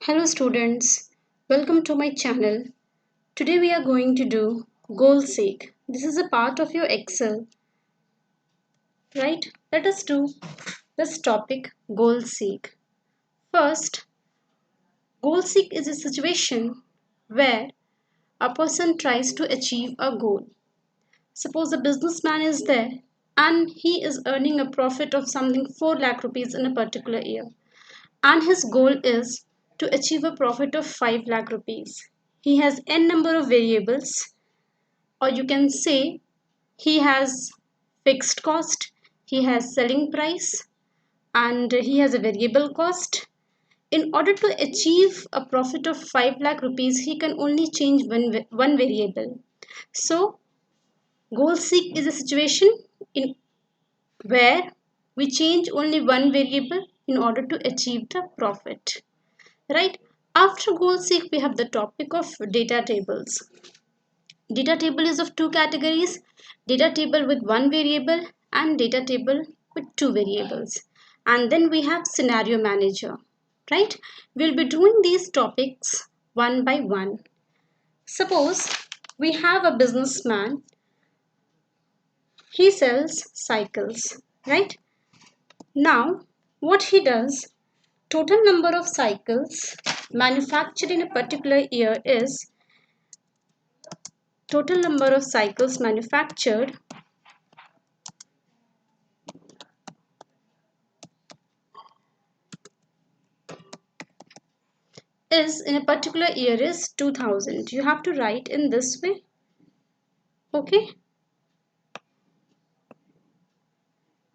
Hello students, welcome to my channel. Today we are going to do goal seek. This is a part of your Excel, right? Let us do this topic goal seek. First, goal seek is a situation where a person tries to achieve a goal. Suppose a businessman is there and he is earning a profit of something 4 lakh rupees in a particular year, and his goal is to achieve a profit of 5 lakh rupees. He has n number of variables, or you can say he has fixed cost, he has selling price, and he has a variable cost. In order to achieve a profit of 5 lakh rupees, he can only change one variable. So, goal seek is a situation in where we change only one variable in order to achieve the profit, right? After goal seek, we have the topic of data tables. Data table is of two categories: data table with one variable and data table with two variables. And then we have scenario manager, right? We'll be doing these topics one by one. Suppose we have a businessman, he sells cycles, right? Now, what he does, total number of cycles manufactured in a particular year is total number of cycles manufactured is in a particular year is 2000. You have to write in this way. Okay,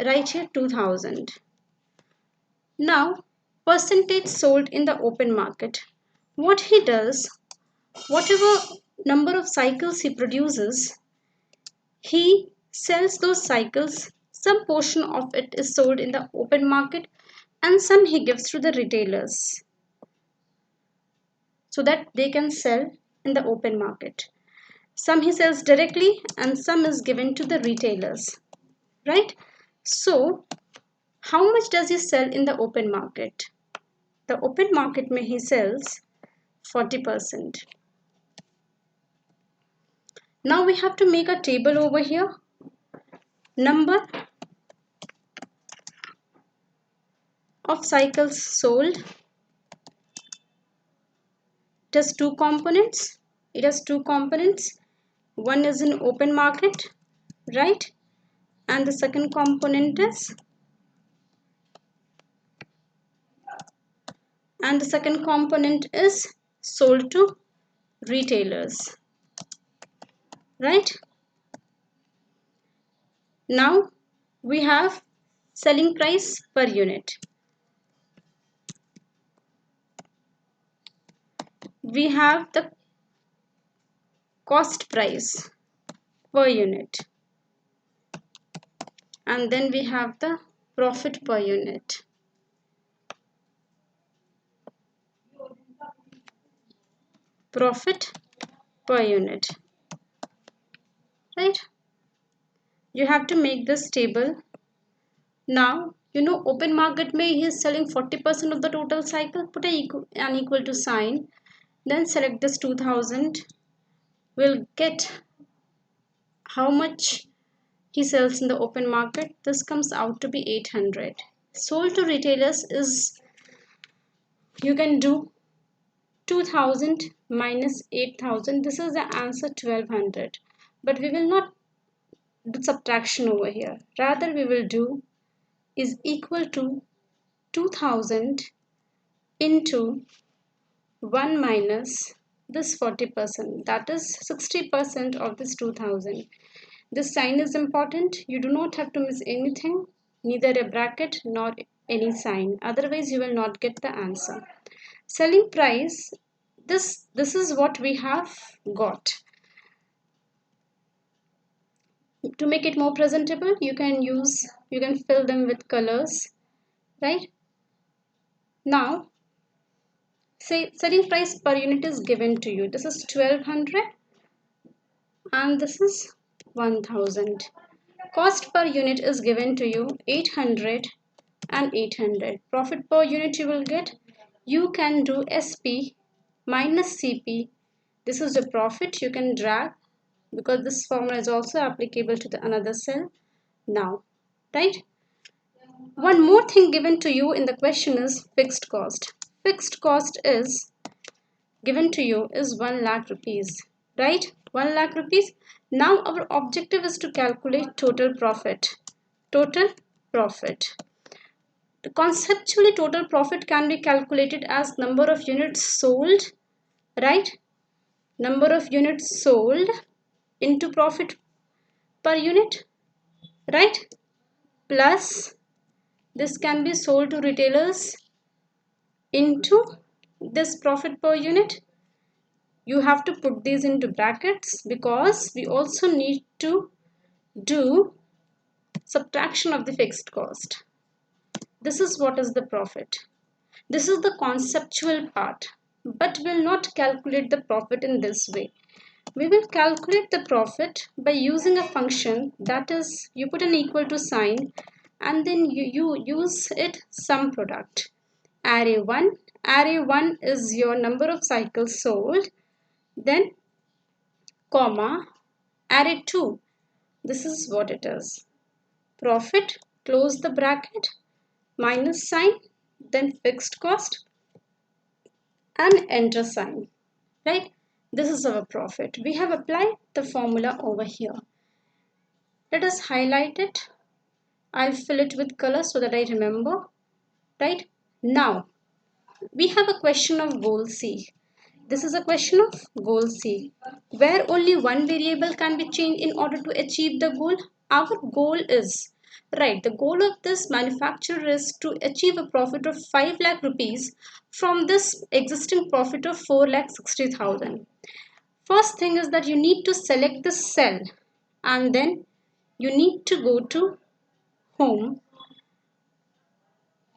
write here 2000. Now, percentage sold in the open market. What he does, whatever number of cycles he produces, he sells those cycles. Some portion of it is sold in the open market and some he gives to the retailers so that they can sell in the open market. Some he sells directly and some is given to the retailers, right? So, how much does he sell in the open market? The open market may he sells 40%. Now we have to make a table over here. Number of cycles sold. It has two components. It has two components. One is in open market, right? And the second component is sold to retailers, right? Now we have selling price per unit. We have the cost price per unit, and then we have the profit per unit. Profit per unit, right? You have to make this table. Now, open market may he is selling 40% of the total cycle. Put an equal to sign. Then select this 2000. We'll get how much he sells in the open market. This comes out to be 800. Sold to retailers is, you can do 2000 minus 8000. This is the answer, 1200. But we will not do subtraction over here. Rather, we will do is equal to 2000 into 1 minus this 40%, that is 60% of this 2000. This sign is important. You do not have to miss anything, neither a bracket nor any sign, otherwise you will not get the answer. Selling price, this is what we have got. To make it more presentable, you can fill them with colors, right? Now, say selling price per unit is given to you. This is 1200 and this is 1000. Cost per unit is given to you 800 and 800. Profit per unit you will get, you can do SP minus CP. This is the profit. You can drag because this formula is also applicable to the another cell now, right? One more thing given to you in the question is fixed cost. Fixed cost is given to you is 1 lakh rupees, right? 1 lakh rupees. Now our objective is to calculate total profit. Total profit. Conceptually, total profit can be calculated as number of units sold, right? Number of units sold into profit per unit, right? Plus this can be sold to retailers into this profit per unit. You have to put these into brackets because we also need to do subtraction of the fixed cost. This is what is the profit. This is the conceptual part, but we'll not calculate the profit in this way. We will calculate the profit by using a function, that is, you put an equal to sign and then you use it sum product. Array 1 is your number of cycles sold, then comma array 2. This is what it is. Profit, close the bracket, minus sign, then fixed cost and enter sign, right? This is our profit. We have applied the formula over here. Let us highlight it. I'll fill it with color so that I remember, right? Now we have a question of goal C. This is a question of goal C, where only one variable can be changed in order to achieve the goal. Our goal is, right, the goal of this manufacturer is to achieve a profit of 5 lakh rupees from this existing profit of 4,60,000. First thing is that you need to select the cell and then you need to go to home.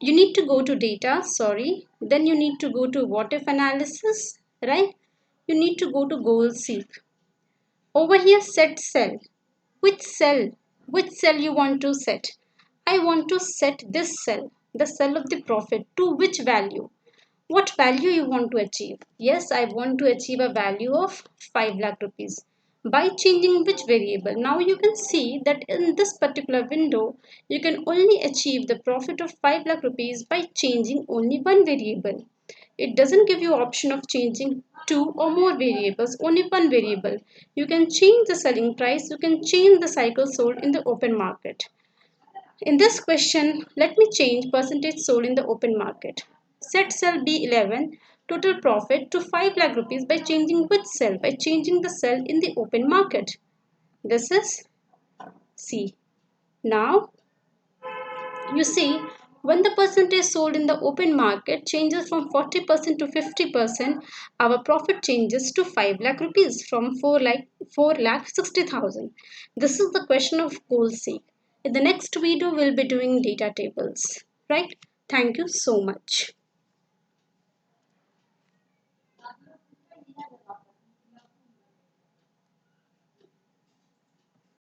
You need to go to data, then you need to go to what if analysis, right? You need to go to goal seek. Over here, set cell. Which cell? Which cell you want to set? I want to set this cell, the cell of the profit, to which value? What value you want to achieve? Yes, I want to achieve a value of 5 lakh rupees. By changing which variable? Now you can see that in this particular window, you can only achieve the profit of 5 lakh rupees by changing only one variable. It doesn't give you option of changing two or more variables, only one variable. You can change the selling price, you can change the cycle sold in the open market. In this question, let me change percentage sold in the open market. Set cell B11 total profit to 5 lakh rupees by changing which cell? By changing the cell in the open market. This is C. Now, you see, when the percentage sold in the open market changes from 40% to 50%, our profit changes to 5 lakh rupees from 4,60,000. This is the question of goal C. In the next video, we'll be doing data tables, right? Thank you so much.